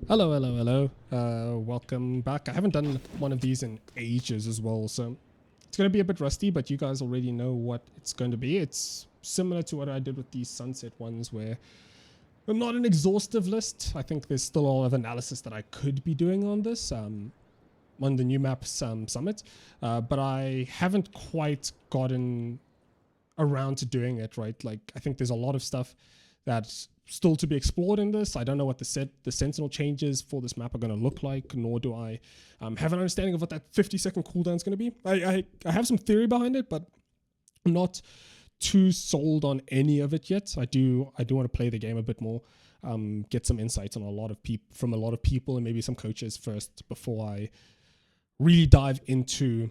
Hello, hello, hello. Welcome back. I haven't done one of these in ages as well, so it's going to be a bit rusty, but you guys already know what it's going to be. It's similar to what I did with these sunset ones, where not an exhaustive list. I think there's still a lot of analysis that I could be doing on this, on the new maps summit, but I haven't quite gotten around to doing it, right? Like, I think there's a lot of stuff that's still to be explored in this. I don't know what the Sentinel changes for this map are going to look like, nor do I have an understanding of what that 50-second cooldown is going to be. I have some theory behind it, but I'm not too sold on any of it yet. I do want to play the game a bit more, get some insights on from a lot of people and maybe some coaches first before I really dive into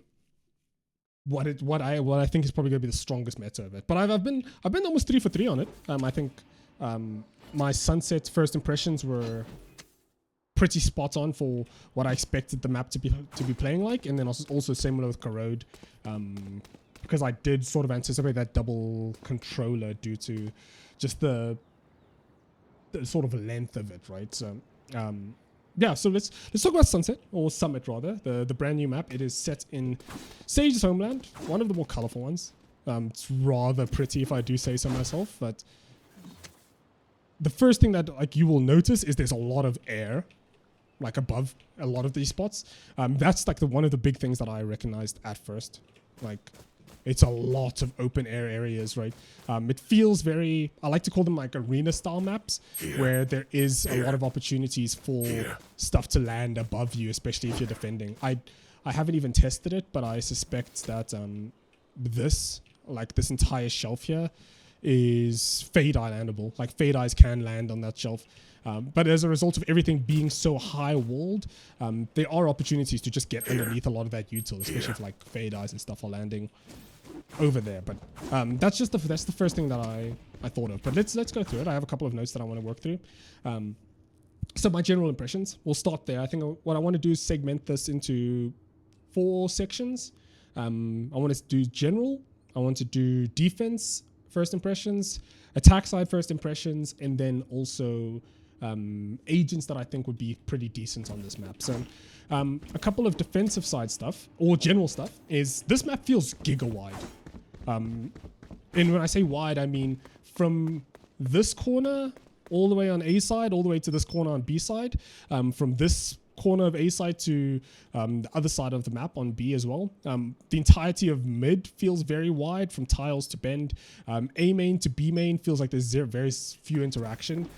what I think is probably going to be the strongest meta of it. But I've been almost 3 for 3 on it. I think my sunset first impressions were pretty spot on for what I expected the map to be playing like, and then also similar with Corrode, because I did sort of anticipate that double controller due to just the sort of length of it, right? So yeah, so let's talk about Sunset, or Summit rather, the brand new map. It is set in Sage's homeland, one of the more colorful ones. It's rather pretty if I do say so myself, but the first thing that you will notice is there's a lot of air above a lot of these spots. That's one of the big things that I recognized at first. It's a lot of open air areas, right? It feels very, I like to call them arena style maps, where there is a lot of opportunities for stuff to land above you, especially if you're defending. I haven't even tested it, but I suspect that this entire shelf here is Fade Eye landable. Fade Eyes can land on that shelf. But as a result of everything being so high walled, there are opportunities to just get underneath a lot of that util, especially if Fade Eyes and stuff are landing over there. But that's the first thing that I thought of. But let's go through it. I have a couple of notes that I want to work through. So my general impressions, we'll start there. I think what I want to do is segment this into 4 sections. I want to do general, I want to do defense first impressions, attack side first impressions, and then also agents that I think would be pretty decent on this map. So a couple of defensive side stuff, or general stuff, is this map feels giga wide. And when I say wide, I mean from this corner all the way on A side, all the way to this corner on B side, from this corner of A side to the other side of the map on B as well. The entirety of mid feels very wide, from tiles to bend. A main to B main feels like there's very few interaction,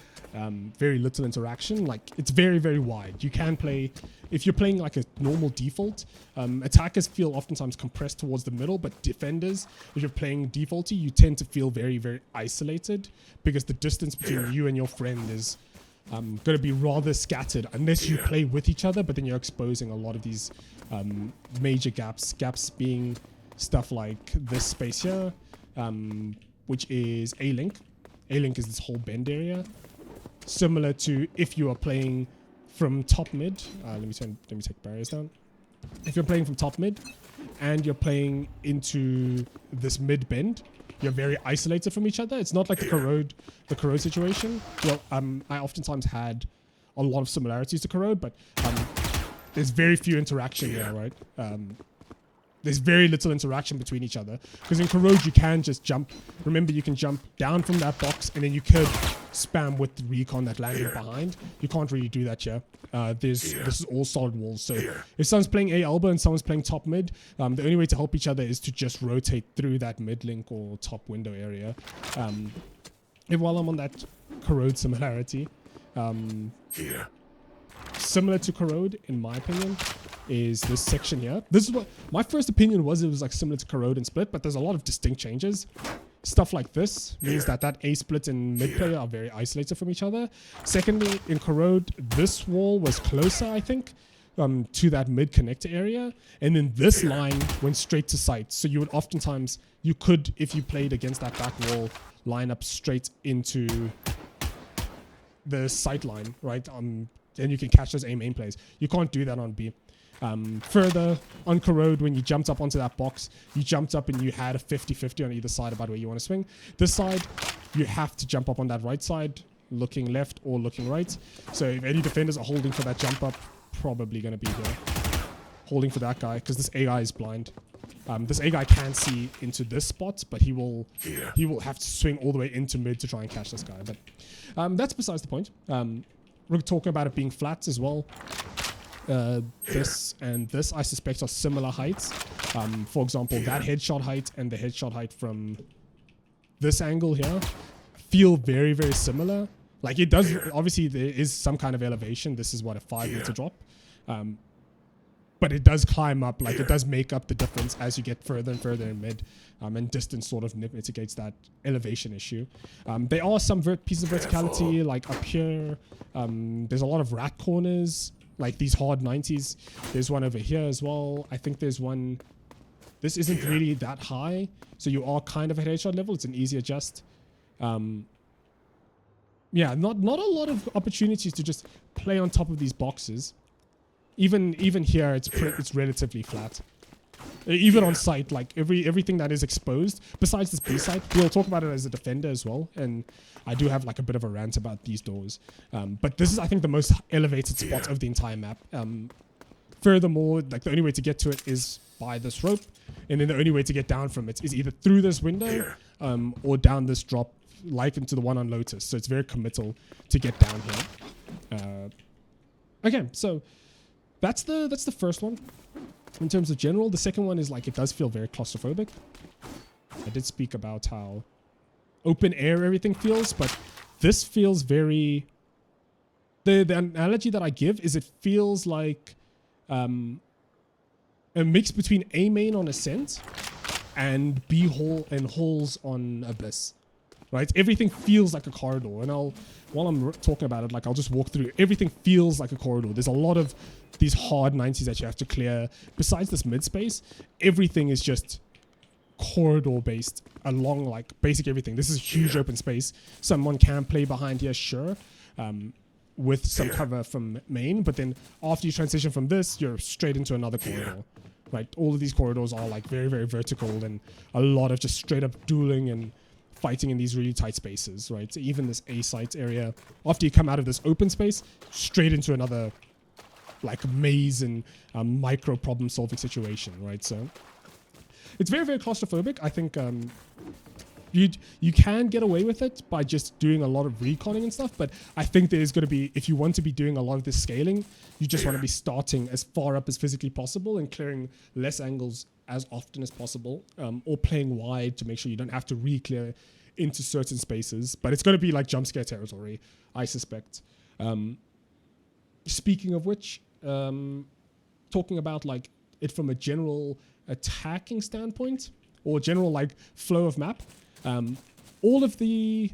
very little interaction. It's very, very wide. You can play, if you're playing a normal default, attackers feel oftentimes compressed towards the middle, but defenders, if you're playing defaulty, you tend to feel very, very isolated, because the distance between you and your friend is going to be rather scattered unless you play with each other, but then you're exposing a lot of these major gaps being stuff like this space here, which is A-Link. A-Link is this whole bend area, similar to if you are playing from top mid. Let me take barriers down. If you're playing from top mid and you're playing into this mid bend, you're very isolated from each other. It's not like the Corrode situation. Well, I oftentimes had a lot of similarities to Corrode, but there's very few interaction there, right? There's very little interaction between each other, because in Corrode you can just jump. Remember, you can jump down from that box, and then you could spam with the recon that landed behind. You can't really do that here. This is all solid walls. So if someone's playing A elbow and someone's playing top mid, the only way to help each other is to just rotate through that mid link or top window area. And while I'm on that Corrode similarity, similar to Corrode, in my opinion, is this section here. This is what my first opinion was. It was similar to Corrode and Split, but there's a lot of distinct changes. Stuff like this means that A split and mid player are very isolated from each other. Secondly, in Corrode, this wall was closer, I think, to that mid connector area, and then this line went straight to site. So you would oftentimes, if you played against that back wall, line up straight into the sight line, right? And you can catch those A main plays. You can't do that on B. Further, on Corrode, when you jumped up onto that box, you jumped up and you had a 50-50 on either side about where you want to swing. This side, you have to jump up on that right side. looking left or looking right. So if any defenders are holding for that jump up, probably going to be here. Holding for that guy, because this A guy is blind. This A guy can see into this spot, but he will have to swing all the way into mid to try and catch this guy. But that's besides the point. We're talking about it being flat as well. This and this, I suspect, are similar heights. For example, that headshot height and the headshot height from this angle here feel very, very similar. Like it does, obviously there is some kind of elevation. This is what, a 5-meter drop. But it does climb up, like it does make up the difference as you get further and further in mid, and distance sort of mitigates that elevation issue. There are some pieces of verticality, like up here. There's a lot of rat corners, like these hard 90s. There's one over here as well. I think there's one. This isn't really that high, so you are kind of at headshot level. It's an easy adjust. Yeah, not a lot of opportunities to just play on top of these boxes. Even here, it's relatively flat. Even on site, like everything that is exposed, besides this B site, we'll talk about it as a defender as well. And I do have like a bit of a rant about these doors. But this is, I think, the most elevated spot of the entire map. Furthermore, like the only way to get to it is by this rope, and then the only way to get down from it is either through this window or down this drop, like into the one on Lotus. So it's very committal to get down here. Okay, so. That's the first one in terms of general. The second one is like it does feel very claustrophobic. I did speak about how open air everything feels, but this feels very... The analogy that I give is it feels like a mix between A main on Ascent and B hole and holes on Abyss. Right? Everything feels like a corridor, and while I'm talking about it, like I'll just walk through. Everything feels like a corridor. There's a lot of these hard 90s that you have to clear. Besides this mid space, everything is just corridor based along like basic everything. This is a huge open space. Someone can play behind here, sure, with some cover from main, but then after you transition from this, you're straight into another corridor. Right? All of these corridors are like very, very vertical, and a lot of just straight up dueling and fighting in these really tight spaces, right? So even this A site area, after you come out of this open space, straight into another like maze and micro problem solving situation, right? So it's very, very claustrophobic. I think you can get away with it by just doing a lot of reconning and stuff, but I think there's going to be, if you want to be doing a lot of this scaling, you just want to be starting as far up as physically possible and clearing less angles as often as possible, or playing wide to make sure you don't have to re-clear into certain spaces. But it's going to be like jump scare territory, I suspect. Speaking of which, talking about like it from a general attacking standpoint or general like flow of map, all of these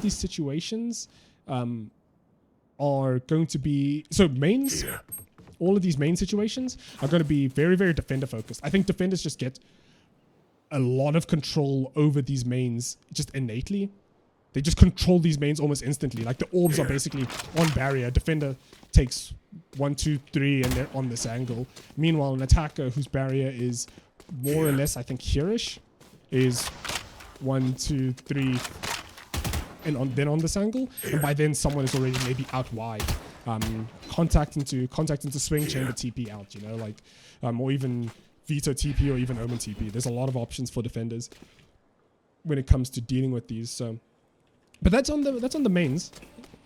situations are going to be mains. All of these main situations are going to be very, very defender focused. I think defenders just get a lot of control over these mains just innately. They just control these mains almost instantly. Like the orbs are basically on barrier. Defender takes 1, 2, 3 and they're on this angle. Meanwhile, an attacker whose barrier is more or less, I think, here-ish, is 1, 2, 3 and then on this angle. And by then someone is already maybe out wide. Contact into swing chamber TP out, you know, like, or even veto TP or even omen TP. There's a lot of options for defenders when it comes to dealing with these. So, but that's on the mains.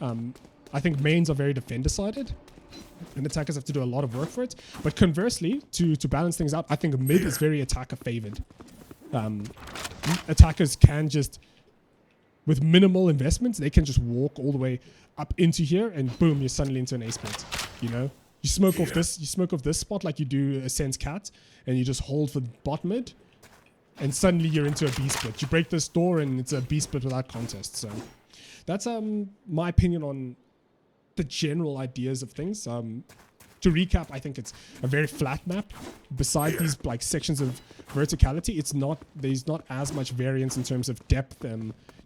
I think mains are very defender sided, and attackers have to do a lot of work for it. But conversely, to balance things out, I think mid is very attacker favored. Attackers can just, with minimal investments, they can just walk all the way up into here and boom, you're suddenly into an A split. You know, you smoke off this spot like you do a Sense Cat, and you just hold for bot mid, and suddenly you're into a B split. You break this door and it's a B split without contest. So that's my opinion on the general ideas of things. To recap, I think it's a very flat map. Besides these like sections of verticality, there's not as much variance in terms of depth.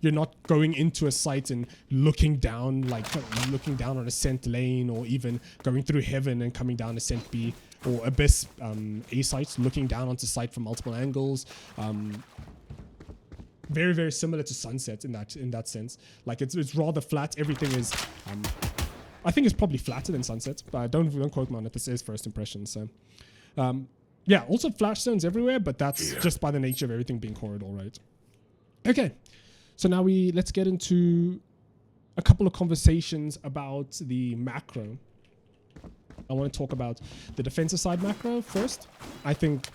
You're not going into a site and looking down on Ascent lane, or even going through heaven and coming down Ascent B, or Abyss A sites, looking down onto site from multiple angles. very, very similar to Sunset in that sense. Like it's rather flat. Everything is, I think it's probably flatter than Sunset, but don't quote me on it. This is first impression. So, yeah, also flash zones everywhere, but that's just by the nature of everything being Corrode, all right. Okay, so now let's get into a couple of conversations about the macro. I want to talk about the defensive side macro first. I think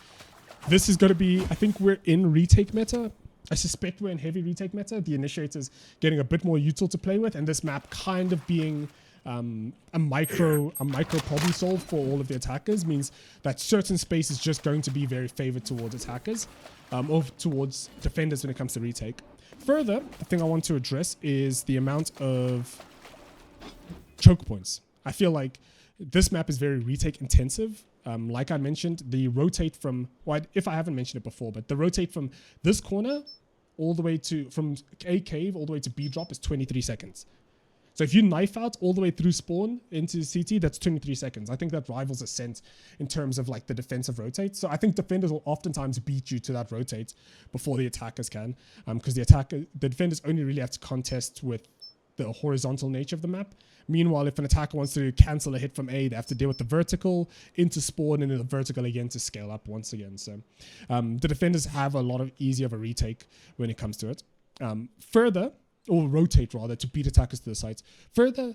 this is going to be, I think we're in retake meta. I suspect we're in heavy retake meta. The Initiators getting a bit more util to play with, and this map kind of being a micro problem solve for all of the attackers means that certain space is just going to be very favored towards attackers or towards defenders when it comes to retake. Further, the thing I want to address is the amount of choke points. I feel like this map is very retake intensive. Like I mentioned, the rotate from, well, if I haven't mentioned it before, but the rotate from this corner all the way to, from A cave all the way to B drop is 23 seconds. So if you knife out all the way through spawn into CT, that's 23 seconds. I think that rivals ascent in terms of like the defensive rotate. So I think defenders will oftentimes beat you to that rotate before the attackers can, because the defenders only really have to contest with the horizontal nature of the map. Meanwhile, if an attacker wants to cancel a hit from A, they have to deal with the vertical into spawn and then the vertical again to scale up once again. So the defenders have a lot of easier of a retake when it comes to it. Further, or rotate rather, to beat attackers to the sites. Further,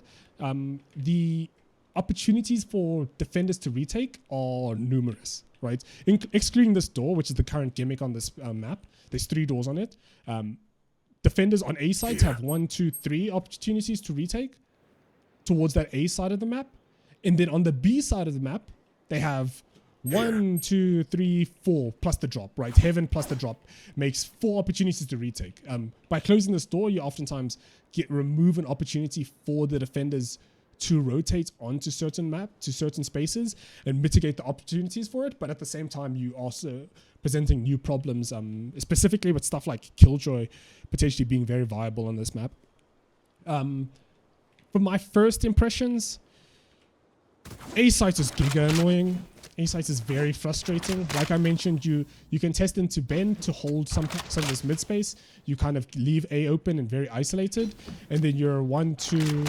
the opportunities for defenders to retake are numerous, right? Excluding this door, which is the current gimmick on this map, there's 3 doors on it. Defenders on A sides have 1, 2, 3 opportunities to retake towards that A side of the map. And then on the B side of the map, they have 1, 2, 3, 4 plus the drop, right? Heaven plus the drop makes 4 opportunities to retake. By closing this door, you oftentimes remove an opportunity for the defenders to rotate onto certain spaces and mitigate the opportunities for it. But at the same time, you also presenting new problems, specifically with stuff like Killjoy potentially being very viable on this map. For my first impressions, A site is giga annoying. A site is very frustrating. Like I mentioned, you can test into bend to hold some of this mid space. You kind of leave A open and very isolated, and then you're 1, 2,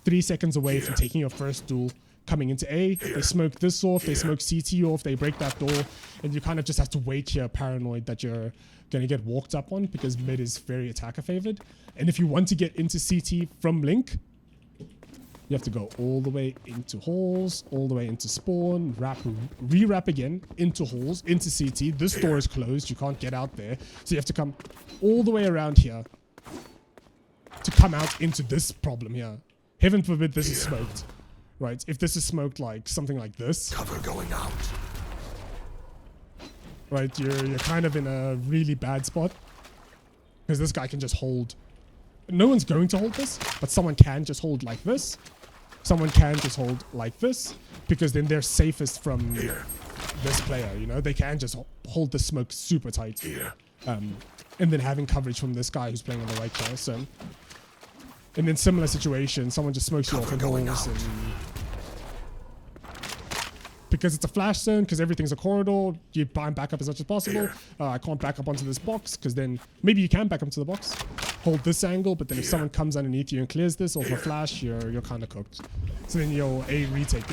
3 seconds away from taking your first duel coming into A. They smoke this off, they smoke CT off, they break that door, and you kind of just have to wait here paranoid that you're going to get walked up on because mid is very attacker favored. And if you want to get into CT from Link, you have to go all the way into halls, all the way into spawn, re-wrap again, into halls, into CT. This door is closed. You can't get out there. So you have to come all the way around here to come out into this problem here. Heaven forbid this is smoked, right? If this is smoked like something like this. Cover going out. Right, you're kind of in a really bad spot. Because this guy can just hold. No one's going to hold this, but someone can just hold like this. Someone can just hold like this, because then they're safest from this player, you know? They can just hold the smoke super tight. And then having coverage from this guy who's playing on the right side. So, and then similar situation, someone just smokes you off in halls, and because it's a flash zone, because everything's a corridor, you back up as much as possible. I can't back up onto this box, because then maybe you can back up to the box. Hold this angle, but then if someone comes underneath you and clears this off a flash, you're kind of cooked. So then your A retake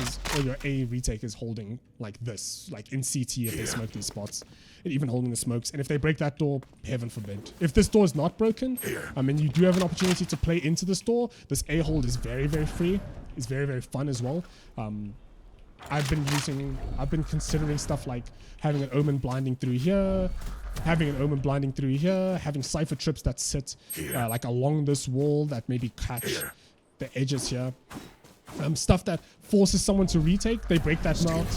is holding like this, like in CT if they smoke these spots, and even holding the smokes. And if they break that door, heaven forbid. If this door is not broken, and you do have an opportunity to play into this door, this A hold is very, very free. It's very, very fun as well. I've been considering stuff like having an Omen blinding through here, having Cypher trips that sit like along this wall that maybe catch the edges here. Stuff that forces someone to retake. They break that mount,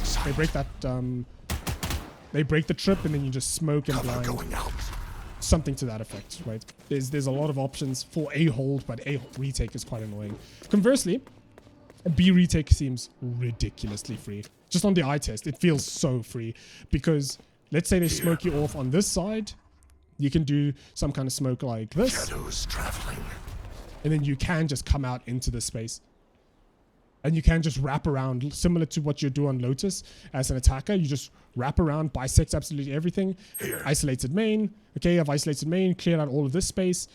they break the trip, and then you just smoke and blind. Something to that effect, right? There's a lot of options for A hold, but A retake is quite annoying. Conversely, a B retake seems ridiculously free. Just on the eye test, it feels so free, because let's say they smoke you off on this side, you can do some kind of smoke like this, Shadows traveling. and then you can just come out into the space. And you can just wrap around, similar to what you do on Lotus as an attacker. You just wrap around, bisect absolutely everything. Isolated main. Okay, I've isolated main, cleared out all of this space.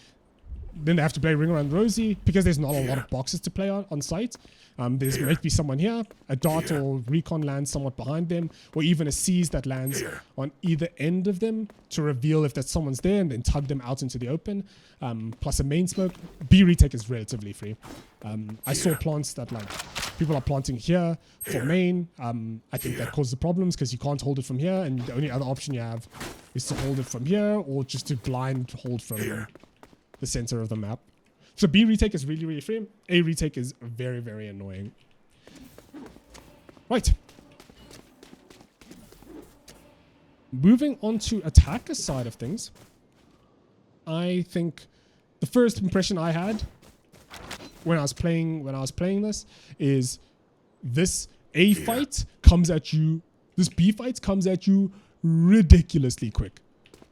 Then they have to play Ring Around Rosie because there's not a lot of boxes to play on site. There's might be someone here, a dart or recon lands somewhat behind them, or even a seize that lands on either end of them to reveal if that someone's there and then tug them out into the open. Plus a main smoke. B retake is relatively free. I saw plants that like people are planting here for main. I think that causes problems because you can't hold it from here, and the only other option you have is to hold it from here or just to blind hold from the center of the map. So B retake is really, really free. A retake is very, very annoying. Right. Moving on to attacker side of things. I think the first impression I had when I was playing this is this A fight comes at you, this B fight comes at you ridiculously quick.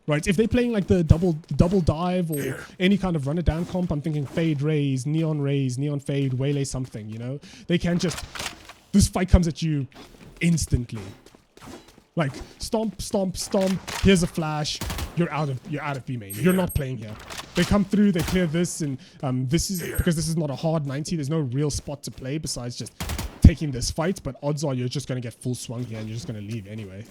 Right, if they're playing like the double dive or any kind of run it down comp, I'm thinking fade raise, neon fade, waylay something, you know? They can just, this fight comes at you instantly. Like stomp, stomp, stomp, here's a flash, you're out of B main. You're not playing here. They come through, they clear this, and this is, because this is not a hard 90, there's no real spot to play besides just taking this fight, but odds are you're just going to get full swung here and you're just going to leave anyway.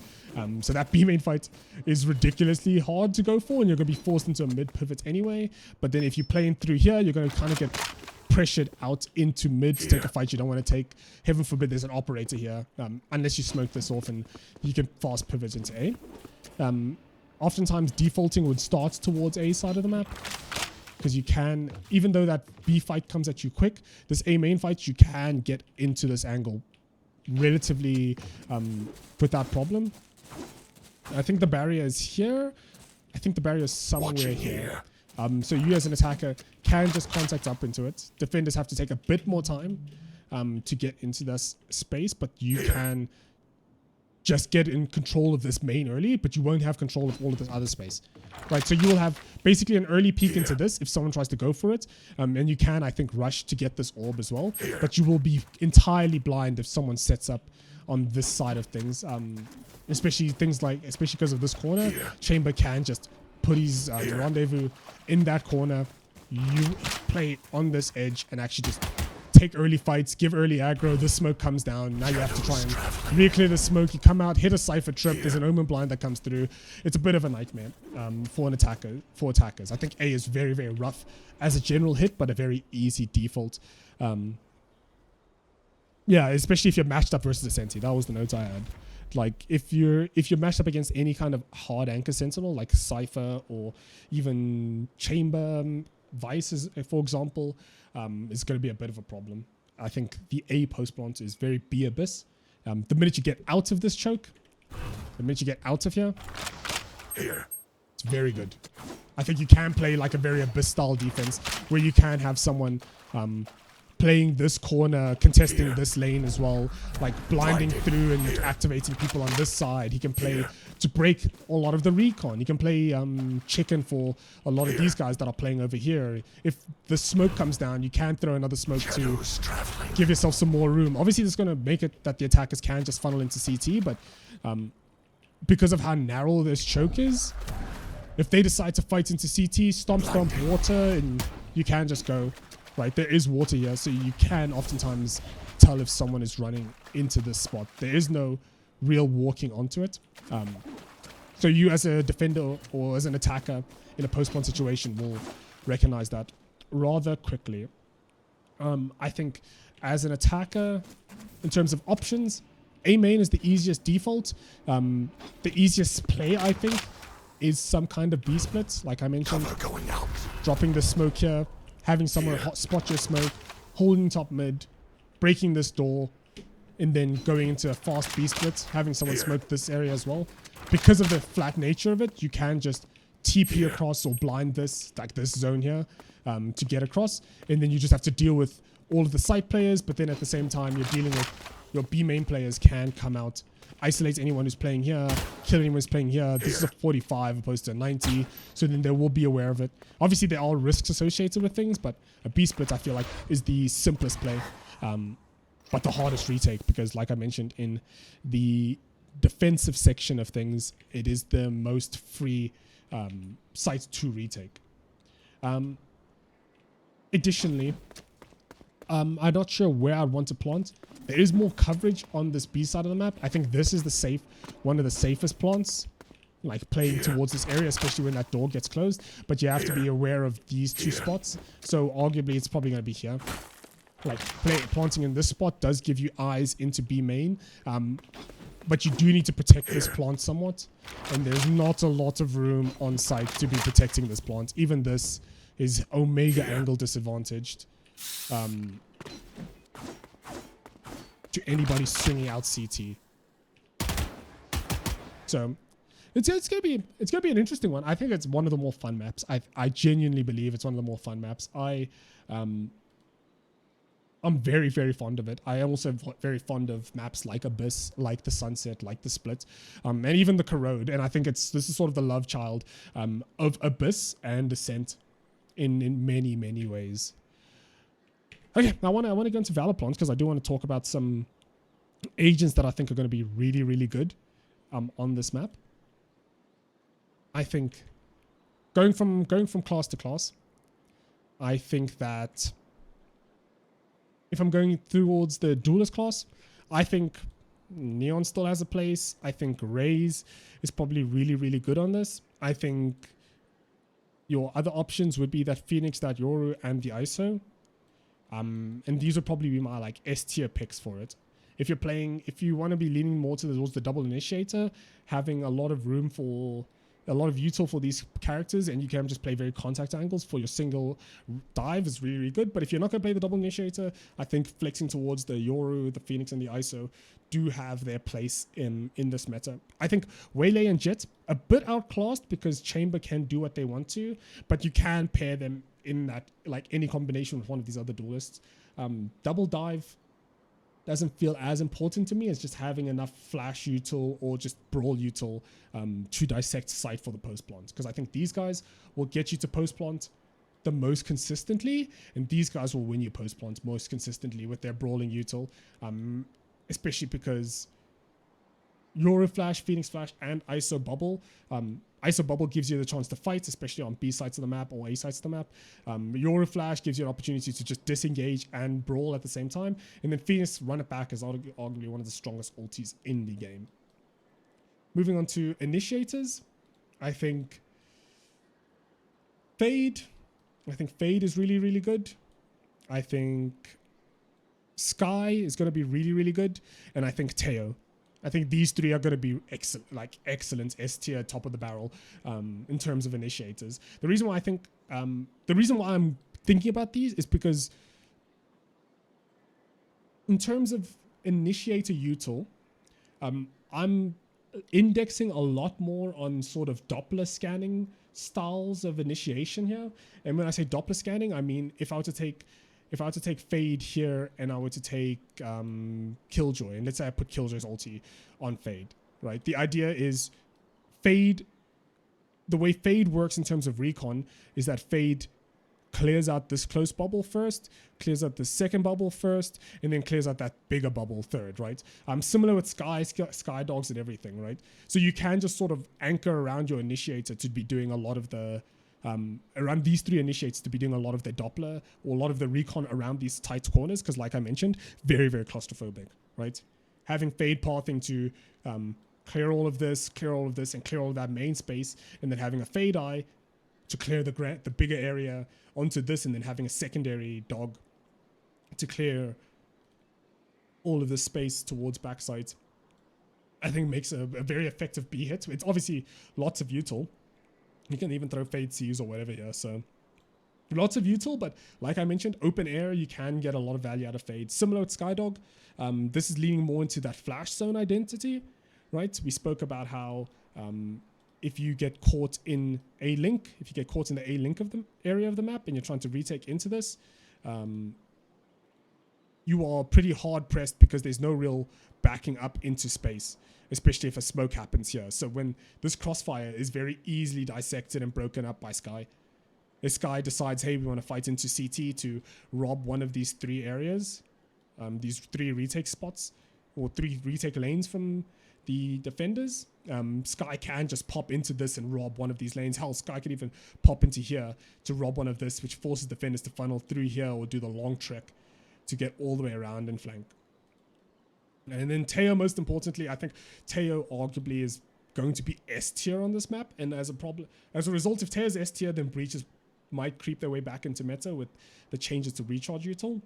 So that B main fight is ridiculously hard to go for, and you're going to be forced into a mid pivot anyway. But then if you're playing through here, you're going to kind of get pressured out into mid to take a fight you don't want to take. Heaven forbid there's an operator here, unless you smoke this off and you can fast pivot into A. Oftentimes defaulting would start towards A side of the map, because you can, even though that B fight comes at you quick, this A main fight, you can get into this angle relatively without problem. I think the barrier is here. I think the barrier is somewhere here. So you as an attacker can just contact up into it. Defenders have to take a bit more time to get into this space, but you can just get in control of this main early, but you won't have control of all of this other space. Right, so you will have basically an early peek into this if someone tries to go for it. And you can, I think, rush to get this orb as well. But you will be entirely blind if someone sets up on this side of things. Especially because of this corner, Chamber can just put his rendezvous in that corner. You play on this edge and actually just take early fights, give early aggro, the smoke comes down, now you have to try and re-clear the smoke, you come out, hit a Cypher trip, there's an Omen blind that comes through. It's a bit of a nightmare for attackers. I think A is very, very rough as a general hit, but a very easy default. Yeah, especially if you're matched up versus a Senti. That was the notes I had. Like if you're matched up against any kind of hard anchor sentinel like Cypher or even Chamber, Vice, for example, is going to be a bit of a problem. I think the A post plant is very B abyss. The minute you get out of this choke, the minute you get out of here, it's very good. I think you can play like a very abyss style defense where you can have someone playing this corner, contesting this lane as well, like blinding through and activating people on this side. He can play to break a lot of the recon. He can play chicken for a lot of these guys that are playing over here. If the smoke comes down, you can throw another smoke to give yourself some more room. Obviously, this is going to make it that the attackers can just funnel into CT, but because of how narrow this choke is, if they decide to fight into CT, stomp, water, and you can just go. Right, there is water here, so you can oftentimes tell if someone is running into this spot. There is no real walking onto it. So you as a defender or as an attacker in a post-spawn situation will recognize that rather quickly. I think as an attacker, in terms of options, A main is the easiest default. The easiest play, I think, is some kind of B splits, like I mentioned. Dropping the smoke here, having someone spot your smoke, holding top mid, breaking this door, and then going into a fast B split, having someone smoke this area as well. Because of the flat nature of it, you can just TP across or blind this, like this zone here, to get across. And then you just have to deal with all of the site players, but then at the same time, you're dealing with your B main players can come out, isolate anyone who's playing here, kill anyone who's playing here. This is a 45 opposed to a 90, so then they will be aware of it. Obviously, there are risks associated with things, but a B split, I feel like, is the simplest play. but the hardest retake, because like I mentioned, in the defensive section of things, it is the most free site to retake. Additionally, I'm not sure where I'd want to plant. There is more coverage on this B side of the map. I think this is one of the safest plants, like playing towards this area, especially when that door gets closed. But you have to be aware of these two spots. So arguably it's probably going to be here. Like planting in this spot does give you eyes into B main. But you do need to protect this plant somewhat. And there's not a lot of room on site to be protecting this plant. Even this is Omega angle disadvantaged. To anybody swinging out CT. So it's gonna be an interesting one. I think it's one of the more fun maps. I genuinely believe it's one of the more fun maps. I'm very, very fond of it. I am also very fond of maps like Abyss, like the Sunset, like the Split, and even the Corrode. And I think this is sort of the love child of Abyss and Ascent in many, many ways. Okay, I want to go into Valor plants because I do want to talk about some agents that I think are going to be really, really good on this map. I think going from class to class, I think that if I'm going towards the Duellist class, I think Neon still has a place. I think Raze is probably really, really good on this. I think your other options would be that Phoenix, that Yoru, and the ISO. And these would probably be my like S tier picks for it. If you want to be leaning more towards the double initiator, having a lot of room for a lot of util for these characters, and you can just play very contact angles for your single dive is really, really good. But if you're not going to play the double initiator, I think flexing towards the Yoru, the Phoenix, and the ISO do have their place in this meta. I think Waylay and Jet a bit outclassed because Chamber can do what they want to, but you can pair them in that, like any combination with one of these other duelists. Double dive doesn't feel as important to me as just having enough flash util or just brawl util to dissect site for the post plant, because I think these guys will get you to post plant the most consistently, and these guys will win you post plant most consistently with their brawling util, especially because Yoru Flash, Phoenix Flash, and ISO Bubble. ISO Bubble gives you the chance to fight, especially on B sides of the map or A sides of the map. Yoru Flash gives you an opportunity to just disengage and brawl at the same time. And then Phoenix Run It Back is arguably one of the strongest ultis in the game. Moving on to Initiators, I think Fade is really, really good. I think Sky is going to be really, really good. And I think Teo. I think these three are going to be excellent S tier, top of the barrel in terms of initiators. The reason why I'm thinking about these is because in terms of initiator util, I'm indexing a lot more on sort of Doppler scanning styles of initiation here. And when I say Doppler scanning, I mean if I were to take Fade here and I were to take Killjoy, and let's say I put Killjoy's ulti on Fade, right? The idea is Fade, the way Fade works in terms of recon is that Fade clears out this close bubble first, clears out the second bubble first, and then clears out that bigger bubble third, right? Similar with Sky Dogs and everything, right? So you can just sort of anchor around your initiator to be doing a lot of the around these three initiators to be doing a lot of their Doppler or a lot of the recon around these tight corners, because like I mentioned, very, very claustrophobic, right? Having Fade pathing to clear all of this, and clear all of that main space, and then having a Fade Eye to clear the bigger area onto this, and then having a secondary dog to clear all of this space towards backside, I think makes a very effective B hit. It's obviously lots of util. You can even throw Fade Seas or whatever here, so lots of util, but like I mentioned, open air, you can get a lot of value out of Fade. Similar with Skydog, this is leaning more into that flash zone identity, right? We spoke about how if you get caught in a link, if you get caught in the A link of the area of the map and you're trying to retake into this, you are pretty hard pressed because there's no real backing up into space, especially if a smoke happens here. So when this crossfire is very easily dissected and broken up by Sky, if Sky decides, hey, we want to fight into CT to rob one of these three areas, these 3 retake spots or 3 retake lanes from the defenders. Sky can just pop into this and rob one of these lanes. Hell, Sky can even pop into here to rob one of this, which forces defenders to funnel through here or do the long trek to get all the way around and flank. And then Teo, most importantly, I think Teo arguably is going to be S tier on this map. And as a result, if Teo's S tier, then breaches might creep their way back into meta with the changes to recharge util.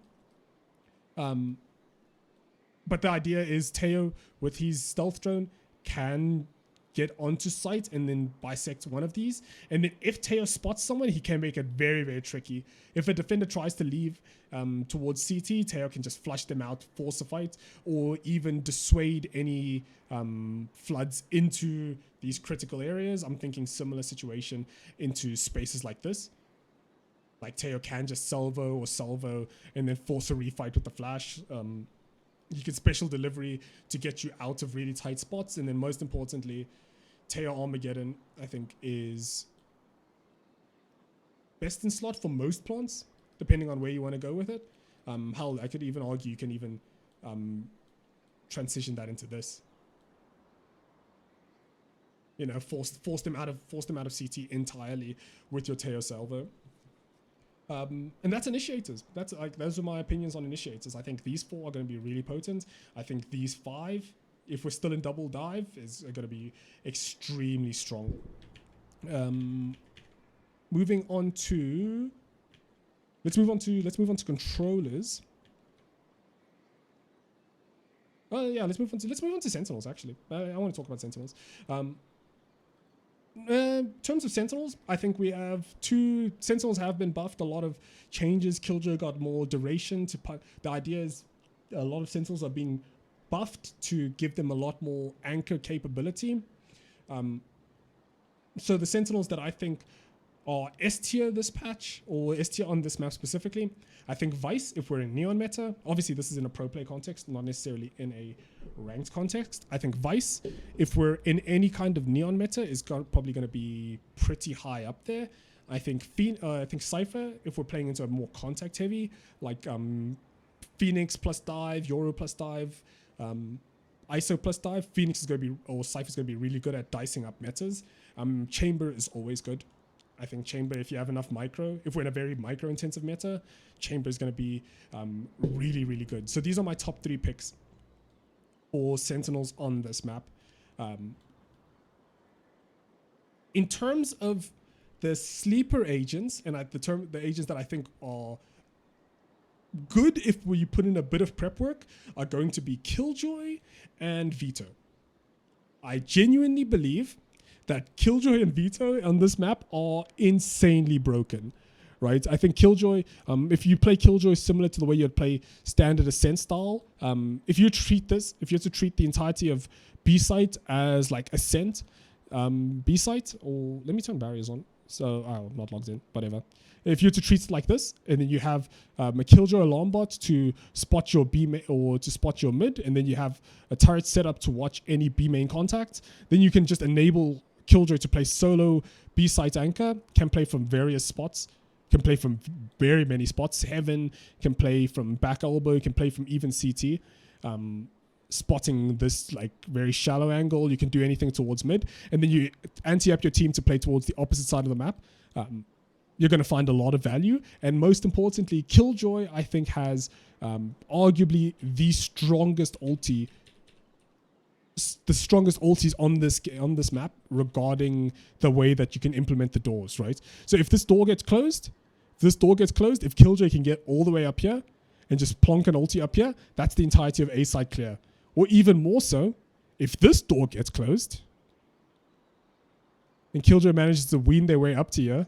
But the idea is Teo, with his stealth drone, can get onto site and then bisect one of these. And then if Teo spots someone, he can make it very, very tricky. If a defender tries to leave towards CT, Teo can just flush them out, force a fight, or even dissuade any floods into these critical areas. I'm thinking similar situation into spaces like this. Like Teo can just salvo and then force a refight with the flash. You can special delivery to get you out of really tight spots. And then most importantly, Teo Armageddon, I think, is best in slot for most plants, depending on where you want to go with it. Hell, I could even argue you can even transition that into this. You know, force them out of CT entirely with your Teo salvo. And that's Initiators. That's like, those are my opinions on Initiators. I think these 4 are going to be really potent. I think these 5, if we're still in double dive, is going to be extremely strong. Moving on to, let's move on to controllers. Oh yeah, let's move on to Sentinels. Actually, I want to talk about Sentinels. In terms of Sentinels, I think we have 2 Sentinels have been buffed. A lot of changes. Killjoy got more duration to put. The idea is a lot of Sentinels are being buffed to give them a lot more anchor capability. So the Sentinels that I think are S tier this patch, or S tier on this map specifically, I think Vice, if we're in Neon meta, obviously this is in a pro play context, not necessarily in a ranked context. I think Vice, if we're in any kind of Neon meta, is probably going to be pretty high up there. I think Cypher, if we're playing into a more contact heavy, like Phoenix plus dive, Yoru plus dive, ISO plus dive, Phoenix is going to be, or Cypher is going to be really good at dicing up metas. Chamber is always good. I think Chamber, if you have enough micro, if we're in a very micro intensive meta, Chamber is going to be really, really good. So these are my top 3 picks for Sentinels on this map. In terms of the sleeper agents, and the agents that I think are good if we put in a bit of prep work, are going to be Killjoy and Vito. I genuinely believe that Killjoy and Vito on this map are insanely broken, right? I think Killjoy, if you play Killjoy similar to the way you'd play standard Ascent style, if you had to treat the entirety of B-site as like Ascent, B-site, or let me turn barriers on. So, I'm not logged in, whatever. If you were to treat it like this, and then you have a Killjoy alarm bot to spot your B or to spot your mid, and then you have a turret set up to watch any B main contact, then you can just enable Killjoy to play solo B-site anchor, can play from various spots, can play from very many spots. Heaven can play from back elbow, can play from even CT. Spotting this like very shallow angle, you can do anything towards mid, and then you ante up your team to play towards the opposite side of the map. You're going to find a lot of value, and most importantly, Killjoy I think has arguably the strongest ultis on this map regarding the way that you can implement the doors, right? So if this door gets closed, if Killjoy can get all the way up here and just plonk an ulti up here, that's the entirety of A side clear. Or even more so, if this door gets closed and Killjoy manages to wean their way up to here,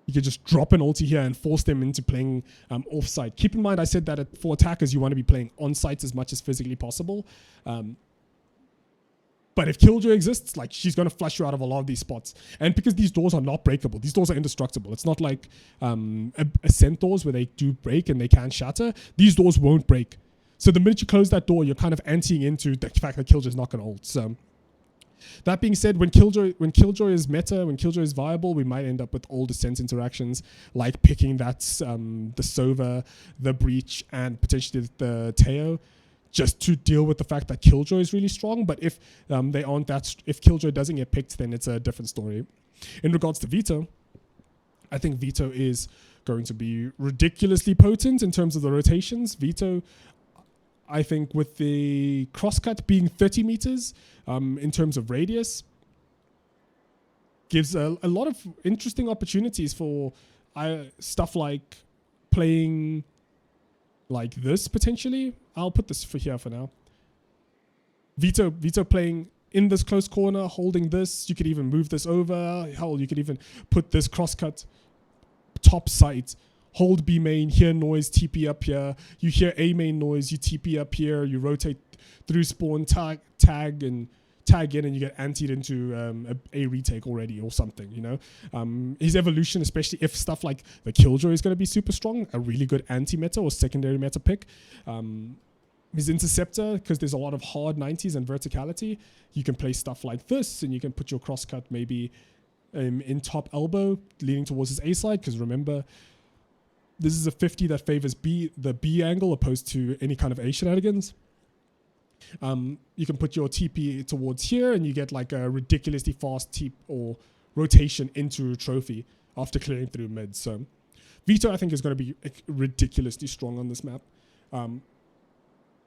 you can just drop an ulti here and force them into playing off-site. Keep in mind, I said that for attackers, you want to be playing on-site as much as physically possible. But if Killjoy exists, like, she's going to flush you out of a lot of these spots. And because these doors are not breakable, these doors are indestructible. It's not like Ascent doors where they do break and they can shatter. These doors won't break. So the minute you close that door, you're kind of anteing into the fact that Killjoy's not going to ult. So That being said, when Killjoy is meta, when Killjoy is viable, we might end up with all Descent interactions, like picking that the Sova, the Breach, and potentially the Teo, just to deal with the fact that Killjoy is really strong. But if they aren't if Killjoy doesn't get picked, then it's a different story. In regards to Veto, I think Veto is going to be ridiculously potent in terms of the rotations. Veto, I think, with the crosscut being 30 meters in terms of radius, gives a lot of interesting opportunities for stuff like playing like this potentially. I'll put this for here for now. Veto playing in this close corner, holding this. You could even move this over. Hell, you could even put this crosscut top sight, hold B main, hear noise, TP up here. You hear A main noise, you TP up here. You rotate through spawn, tag in, and you get antied into a retake already or something, you know. His evolution, especially if stuff like the Killjoy is going to be super strong, a really good anti-meta or secondary meta pick. His Interceptor, because there's a lot of hard 90s and verticality, you can play stuff like this, and you can put your crosscut maybe in top elbow, leaning towards his A side, because remember, this is a 50 that favors the B angle opposed to any kind of A shenanigans. You can put your TP towards here, and you get like a ridiculously fast TP or rotation into trophy after clearing through mid. So Veto, I think, is going to be ridiculously strong on this map.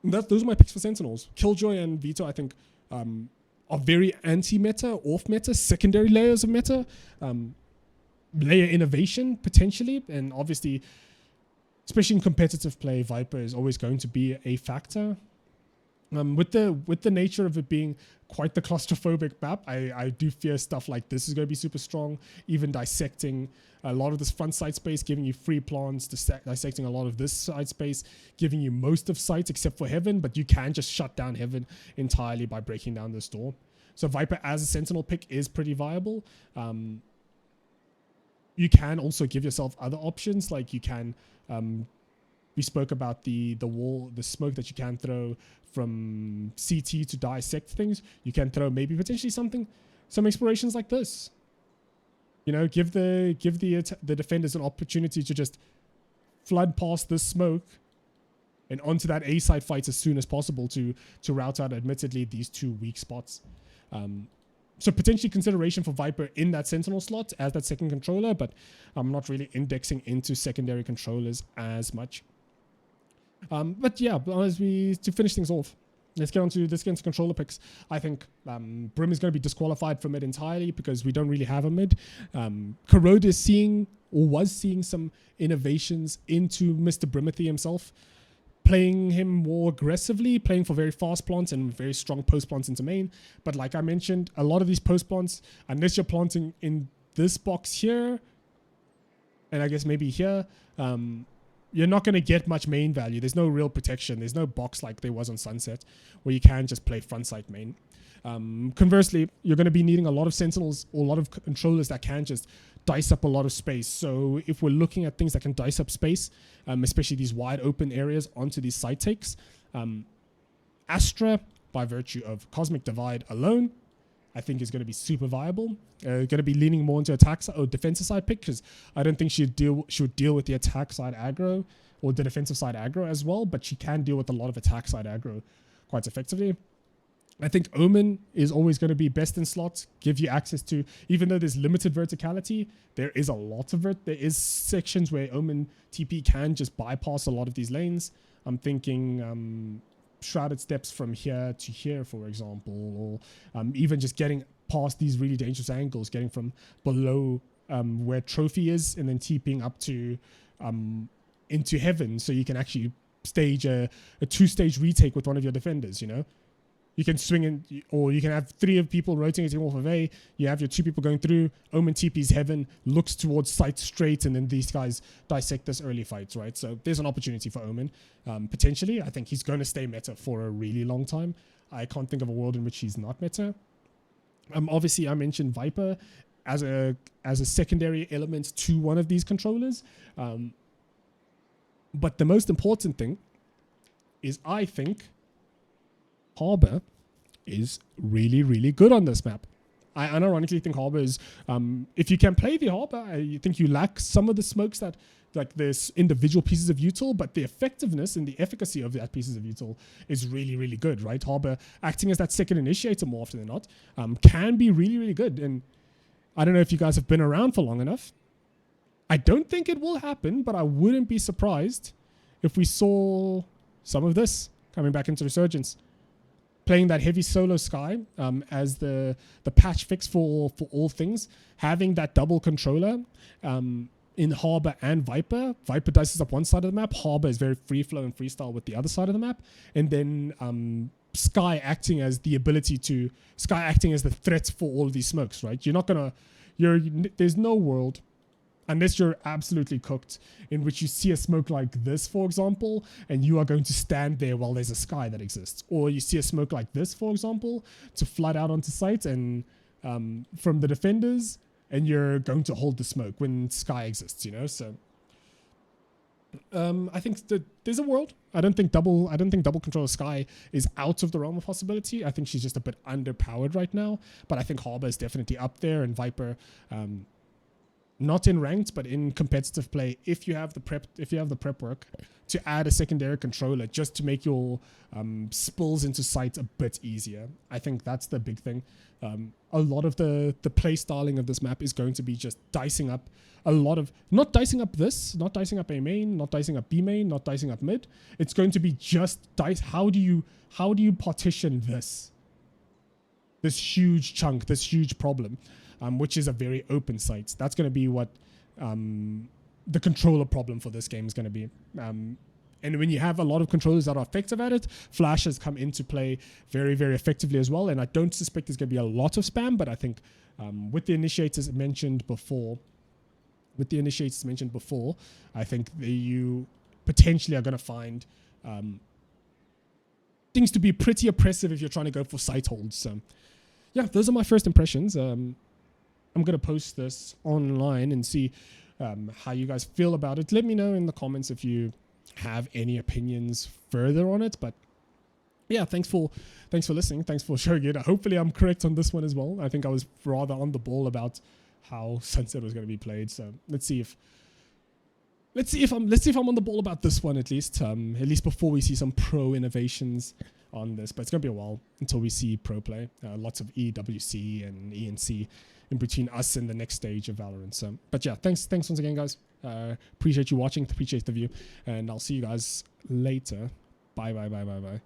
Those are my picks for Sentinels. Killjoy and Veto, I think, are very anti-meta, off-meta, secondary layers of meta. Layer innovation, potentially. And obviously, especially in competitive play, Viper is always going to be a factor. With the nature of it being quite the claustrophobic map, I do fear stuff like this is going to be super strong. Even dissecting a lot of this front side space, giving you free plants, dissecting a lot of this side space, giving you most of sites except for Heaven, but you can just shut down Heaven entirely by breaking down this door. So Viper as a Sentinel pick is pretty viable. You can also give yourself other options, like you can... we spoke about the wall, the smoke that you can throw from CT to dissect things. You can throw maybe potentially some explorations like this. You know, give the defenders an opportunity to just flood past this smoke and onto that A side fight as soon as possible to route out, admittedly, these two weak spots. So potentially consideration for Viper in that Sentinel slot as that second controller, but I'm not really indexing into secondary controllers as much. But yeah, to finish things off, let's get into controller picks. I think Brim is going to be disqualified from mid entirely because we don't really have a mid. Corrode is was seeing some innovations into Mr. Brimothy himself, playing him more aggressively, playing for very fast plants and very strong post plants into main. But like I mentioned, a lot of these post plants, unless you're planting in this box here, and I guess maybe here, you're not going to get much main value. There's no real protection. There's no box like there was on Sunset where you can just play front side main. Conversely, you're going to be needing a lot of Sentinels or a lot of controllers that can just dice up a lot of space. So if we're looking at things that can dice up space, especially these wide open areas onto these side takes, Astra, by virtue of Cosmic Divide alone, I think is going to be super viable. Going to be leaning more into attack side or defensive side pick, because I don't think she would deal with the attack side aggro or the defensive side aggro as well, but she can deal with a lot of attack side aggro quite effectively. I think Omen is always going to be best in slots, give you access to, even though there's limited verticality, there is a lot of there is sections where Omen TP can just bypass a lot of these lanes. I'm thinking Shrouded Steps from here to here, for example, or even just getting past these really dangerous angles, getting from below where Trophy is and then TPing up to into Heaven, so you can actually stage a two-stage retake with one of your defenders, you know? You can swing in, or you can have three of people rotating off of A. You have your two people going through. Omen TP's Heaven, looks towards sight straight, and then these guys dissect this early fights, right? So there's an opportunity for Omen. Potentially, I think he's going to stay meta for a really long time. I can't think of a world in which he's not meta. Obviously, I mentioned Viper as a secondary element to one of these controllers. But the most important thing is, I think, Harbor is really, really good on this map. I unironically think Harbor is, if you can play the Harbor, I think you lack some of the smokes that, like there's individual pieces of util, but the effectiveness and the efficacy of that pieces of util is really, really good, right? Harbor acting as that second initiator more often than not can be really, really good. And I don't know if you guys have been around for long enough. I don't think it will happen, but I wouldn't be surprised if we saw some of this coming back into Resurgence. Playing that heavy solo Sky as the patch fix for all things. Having that double controller in Harbor and Viper. Viper dices up one side of the map. Harbor is very free flow and freestyle with the other side of the map. And then Sky acting as the ability to... Sky acting as the threat for all of these smokes, right? You're not going to... There's no world... Unless you're absolutely cooked, in which you see a smoke like this, for example, and you are going to stand there while there's a Sky that exists. Or you see a smoke like this, for example, to flood out onto site and from the defenders, and you're going to hold the smoke when Sky exists, you know? So I think that there's a world. I don't think double control of Sky is out of the realm of possibility. I think she's just a bit underpowered right now, but I think Harbor is definitely up there, and Viper not in ranked, but in competitive play, if you have the prep work to add a secondary controller just to make your spills into sight a bit easier. I think that's the big thing. A lot of the play styling of this map is going to be just dicing up a lot of, not dicing up this, not dicing up A main, not dicing up B main, not dicing up mid. It's going to be just dice. How do you partition this huge chunk, this huge problem? Which is a very open site. That's going to be what the controller problem for this game is going to be. And when you have a lot of controllers that are effective at it, Flash has come into play very, very effectively as well. And I don't suspect there's going to be a lot of spam, but I think with the initiators mentioned before, I think you potentially are going to find things to be pretty oppressive if you're trying to go for site holds. So yeah, those are my first impressions. I'm going to post this online and see how you guys feel about it. Let me know in the comments if you have any opinions further on it. But yeah, thanks for listening. Thanks for showing it. Hopefully I'm correct on this one as well. I think I was rather on the ball about how Sunset was going to be played. So let's see if I'm on the ball about this one at least before we see some pro innovations on this. But it's going to be a while until we see pro play. Lots of EWC and ENC in between us and the next stage of Valorant. So, but yeah, thanks once again, guys. Appreciate you watching, appreciate the view, and I'll see you guys later. Bye.